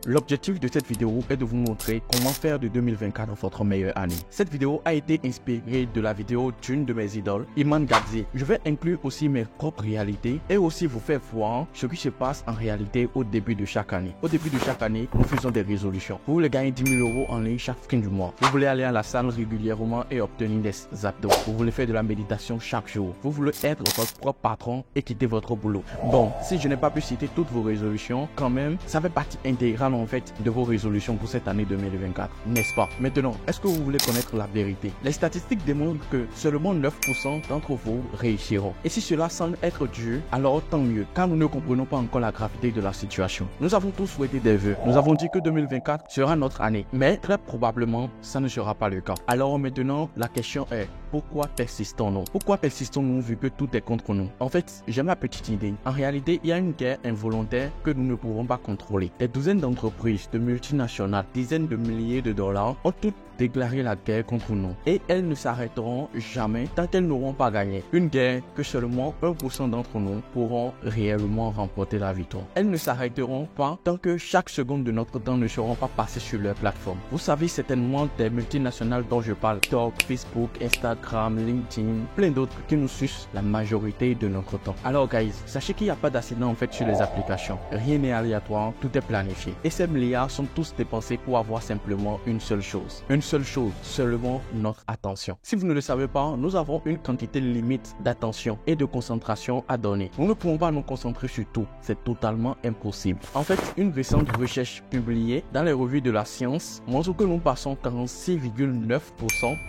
L'objectif de cette vidéo est de vous montrer comment faire de 2024 votre meilleure année. Cette vidéo a été inspirée de la vidéo d'une de mes idoles, Iman Gadzhi. Je vais inclure aussi mes propres réalités et aussi vous faire voir ce qui se passe en réalité au début de chaque année. Au début de chaque année, nous faisons des résolutions. Vous voulez gagner 10 000 € en ligne chaque fin du mois. Vous voulez aller à la salle régulièrement et obtenir des abdos. Vous voulez faire de la méditation chaque jour. Vous voulez être votre propre patron et quitter votre boulot. Bon, si je n'ai pas pu citer toutes vos résolutions, quand même, ça fait partie intégrale en fait de vos résolutions pour cette année 2024, n'est-ce pas? Maintenant, est-ce que vous voulez connaître la vérité? Les statistiques démontrent que seulement 9% d'entre vous réussiront. Et si cela semble être dur, alors tant mieux, car nous ne comprenons pas encore la gravité de la situation. Nous avons tous souhaité des vœux. Nous avons dit que 2024 sera notre année, mais très probablement, ça ne sera pas le cas. Alors maintenant, la question est, pourquoi persistons-nous? Pourquoi persistons-nous vu que tout est contre nous? En fait, j'ai ma petite idée. En réalité, il y a une guerre involontaire que nous ne pouvons pas contrôler. Des douzaines d'entreprises, de multinationales, dizaines de milliers de dollars ont toutes déclaré la guerre contre nous. Et elles ne s'arrêteront jamais tant qu'elles n'auront pas gagné. Une guerre que seulement 1% d'entre nous pourront réellement remporter la victoire. Elles ne s'arrêteront pas tant que chaque seconde de notre temps ne seront pas passées sur leur plateforme. Vous savez certainement des multinationales dont je parle. TikTok, Facebook, Instagram, LinkedIn, plein d'autres qui nous sucent la majorité de notre temps. Alors guys, sachez qu'il n'y a pas d'accident en fait sur les applications. Rien n'est aléatoire, tout est planifié. Et ces milliards sont tous dépensés pour avoir simplement une seule chose. Une seule chose, seulement notre attention. Si vous ne le savez pas, nous avons une quantité limite d'attention et de concentration à donner. Nous ne pouvons pas nous concentrer sur tout. C'est totalement impossible. En fait, une récente recherche publiée dans les revues de la science montre que nous passons 46,9%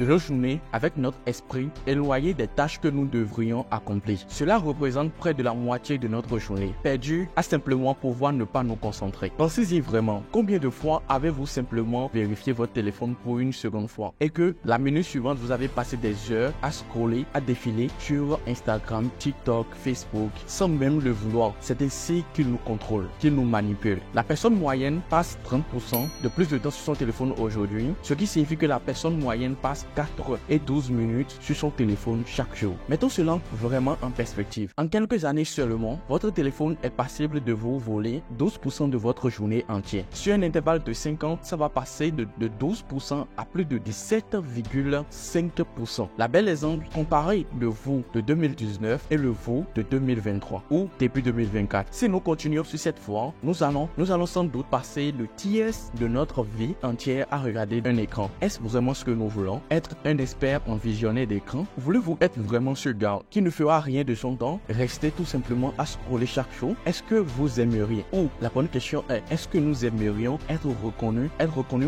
de nos journées avec notre esprit éloigné des tâches que nous devrions accomplir. Cela représente près de la moitié de notre journée perdue à simplement pouvoir ne pas nous concentrer. Pensez-y vraiment. Combien de fois avez-vous simplement vérifié votre téléphone pour une seconde fois et que la minute suivante vous avez passé des heures à scroller, à défiler sur Instagram, TikTok, Facebook sans même le vouloir? C'est ainsi qu'il nous contrôle, qu'il nous manipule. La personne moyenne passe 30% de plus de temps sur son téléphone aujourd'hui, ce qui signifie que la personne moyenne passe 4 et 12 minutes sur son téléphone chaque jour. Mettons cela vraiment en perspective. En quelques années seulement, votre téléphone est passible de vous voler 12% de votre journée entière. Sur un intervalle de 5 ans, ça va passer de 12% à plus de 17,5%. La belle exemple comparé de vous de 2019 et le vous de 2023 ou début 2024. Si nous continuons sur cette voie, nous allons sans doute passer le tiers de notre vie entière à regarder un écran. Est-ce vraiment ce que nous voulons? Être un expert en visionner d'écran? Voulez-vous être vraiment ce gars qui ne fera rien de son temps, rester tout simplement à scroller chaque jour? Est-ce que vous aimeriez? Ou la bonne question est, est-ce que nous aimerions être reconnus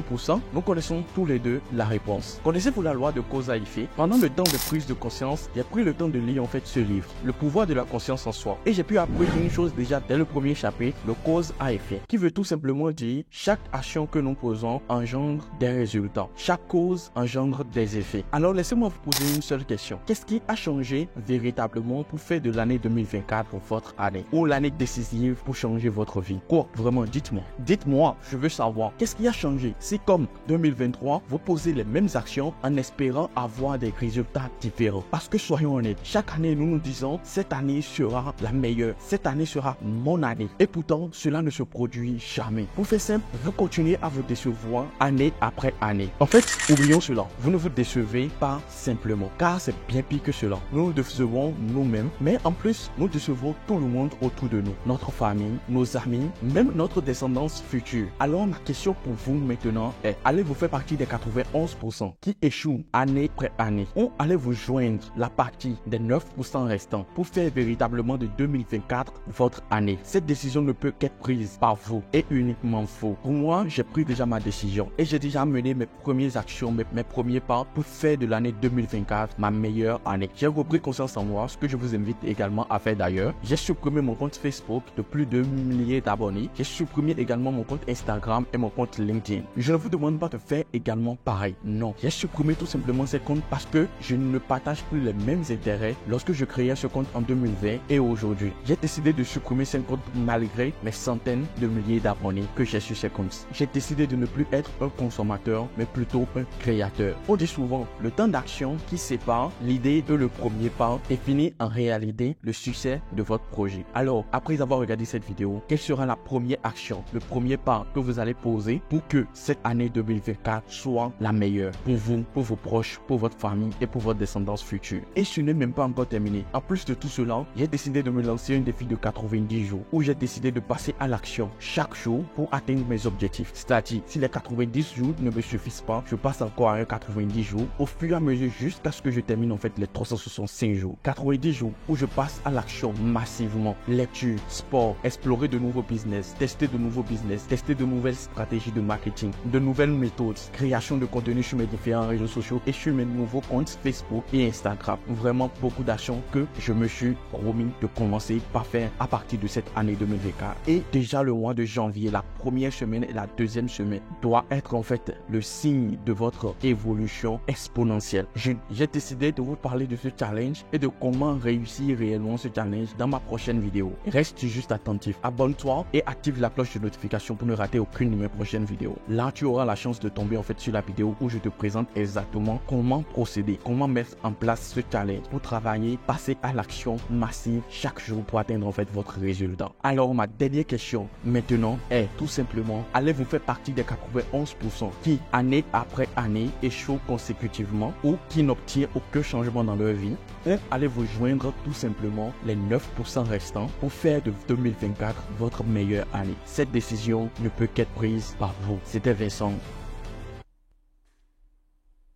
pour ça? Nous connaissons tous les deux la réponse. Connaissez-vous la loi de cause à effet? Pendant le temps de prise de conscience, j'ai pris le temps de lire en fait ce livre, Le pouvoir de la conscience en soi. Et j'ai pu apprendre une chose déjà dès le premier chapitre, le cause à effet, qui veut tout simplement dire chaque action que nous posons engendre des résultats. Chaque cause engendre des effets. Alors laissez-moi vous poser une seule question. Qu'est-ce qui a changé véritablement pour faire de l'année 2024 votre année ou l'année décisive pour changer votre vie? Quoi? Vraiment, dites-moi. Dites-moi, je veux savoir. Qu'est-ce qui a changé? Si comme 2023, vous posez les mêmes actions en espérant avoir des résultats différents. Parce que soyons honnêtes, chaque année nous nous disons cette année sera la meilleure, cette année sera mon année. Et pourtant, cela ne se produit jamais. Pour faire simple, vous continuez à vous décevoir année après année. En fait, oublions cela. Vous ne vous décevez pas simplement, car c'est bien pire que cela. Nous nous décevons nous-mêmes, mais en plus, nous décevons tout le monde autour de nous. Notre famille, nos amis, même notre descendance future. Alors ma question pour vous maintenant est, allez-vous faire partie des 91% qui échouent année après année, ou allez-vous joindre la partie des 9% restants pour faire véritablement de 2024 votre année? Cette décision ne peut qu'être prise par vous et uniquement vous. Pour moi, j'ai pris déjà ma décision et j'ai déjà mené mes premières actions, mes premiers pas pour faire de l'année 2024 ma meilleure année. J'ai repris conscience en moi, ce que je vous invite également à faire d'ailleurs. J'ai supprimé mon compte Facebook de plus de milliers d'abonnés. J'ai supprimé également mon compte Instagram et mon compte LinkedIn. Je ne vous demande pas de faire également également pareil. Non, j'ai supprimé tout simplement ces comptes parce que je ne partage plus les mêmes intérêts lorsque je créais ce compte en 2020 et aujourd'hui. J'ai décidé de supprimer ces comptes malgré mes centaines de milliers d'abonnés que j'ai sur ces comptes. J'ai décidé de ne plus être un consommateur, mais plutôt un créateur. On dit souvent, le temps d'action qui sépare l'idée de le premier pas définit en réalité le succès de votre projet. Alors, après avoir regardé cette vidéo, quelle sera la première action, le premier pas que vous allez poser pour que cette année 2024 soit la meilleure pour vous, pour vos proches, pour votre famille et pour votre descendance future? Et ce n'est même pas encore terminé. En plus de tout cela, j'ai décidé de me lancer un défi de 90 jours où j'ai décidé de passer à l'action chaque jour pour atteindre mes objectifs. C'est-à-dire, si les 90 jours ne me suffisent pas, je passe encore à un 90 jours au fur et à mesure jusqu'à ce que je termine en fait les 365 jours. 90 jours où je passe à l'action massivement. Lecture, sport, explorer de nouveaux business, tester de nouveaux business, tester de nouvelles stratégies de marketing, de nouvelles méthodes, création de contenu sur mes différents réseaux sociaux et sur mes nouveaux comptes Facebook et Instagram. Vraiment beaucoup d'actions que je me suis promis de commencer par faire à partir de cette année 2024. Et déjà le mois de janvier, la première semaine et la deuxième semaine doit être en fait le signe de votre évolution exponentielle. J'ai décidé de vous parler de ce challenge et de comment réussir réellement ce challenge dans ma prochaine vidéo. Reste juste attentif, abonne-toi et active la cloche de notification pour ne rater aucune de mes prochaines vidéos. Là, tu auras la chance de tomber en fait sur la vidéo où je te présente exactement comment procéder, comment mettre en place ce challenge pour travailler, passer à l'action massive chaque jour pour atteindre en fait votre résultat. Alors, ma dernière question maintenant est tout simplement, allez vous faire partie des 91% qui, année après année, échouent consécutivement ou qui n'obtiennent aucun changement dans leur vie, ou allez vous joindre tout simplement les 9% restants pour faire de 2024 votre meilleure année? Cette décision ne peut qu'être prise par vous. C'était Vincent.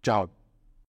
Ciao.